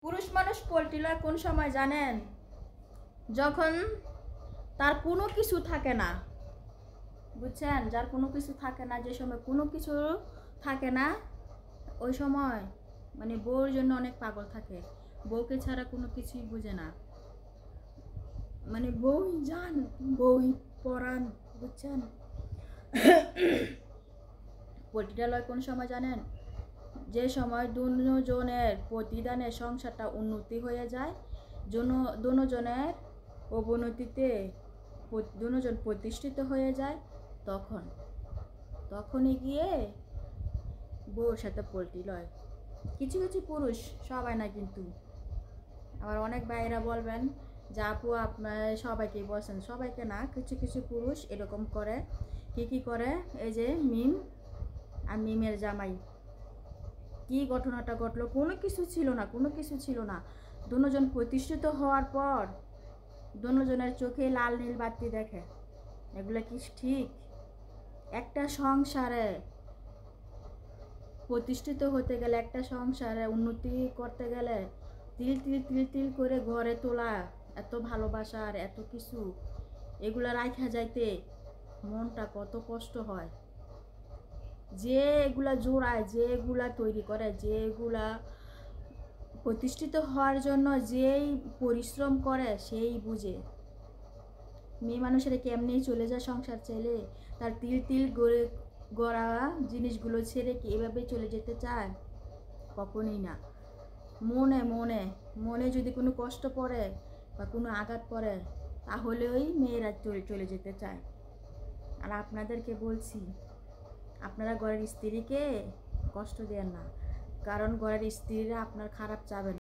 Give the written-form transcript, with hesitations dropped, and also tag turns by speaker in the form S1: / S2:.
S1: পুরুষ মানুষ পোল্ট্রি লয় কোন সময় জানেন? যখন তার কোনো কিছু থাকে না, বুঝছেন? যার কোনো কিছু থাকে না, যে সময় কোনো কিছু থাকে না, ওই সময় মানে বউর জন্য অনেক পাগল থাকে। বউকে ছাড়া কোনো কিছুই বুঝে না, মানে বউই জান, বউই পরাণ, বুঝছেন? পোল্ট্রিটা লয় কোন সময় জানেন? যে সময় দুজনের প্রতিদানের সংসারটা উন্নতি হয়ে যায়, দুজনের অবনতিতে দুজন প্রতিষ্ঠিত হয়ে যায়, তখনই গিয়ে বউর সাথে পোল্ট্রি লয়। কিছু কিছু পুরুষ, সবাই না কিন্তু। আবার অনেক ভাইয়েরা বলবেন যে আপু আপনার সবাইকেই বলছেন, সবাইকে না, কিছু কিছু পুরুষ এরকম করে। কি করে? এই যে মিম আর মিমের জামাই, কি ঘটনাটা ঘটলো? কোনো কিছু ছিল না। দুজন প্রতিষ্ঠিত হওয়ার পর দুজনের চোখে লাল নীল বাতি দেখে। এগুলো কি ঠিক? একটা সংসারে প্রতিষ্ঠিত হতে গেলে, একটা সংসারে উন্নতি করতে গেলে তিল তিল তিল তিল করে ঘরে তোলা এত ভালোবাসার এত কিছু, এগুলা রাখা যাইতে মনটা কত কষ্ট হয়। যে এগুলা জোড়ায়, যে এগুলা তৈরি করে, যে এগুলা প্রতিষ্ঠিত হওয়ার জন্য যেই পরিশ্রম করে সেই বুঝে। মেয়ে মানুষের কেমনি চলে যায় সংসার ছেড়ে, তার তিল তিল গড়া জিনিসগুলো ছেড়ে কি এভাবে চলে যেতে চায়? কখনোই না। মনে মনে মনে যদি কোনো কষ্ট পড়ে বা কোনো আঘাত পড়ে, তাহলে ওই মেয়েরা চলে যেতে চায়। আর আপনাদেরকে বলছি, আপনারা ঘরের স্ত্রীকে কষ্ট দেন না, কারণ ঘরের স্ত্রীরা আপনার খারাপ চাবে না।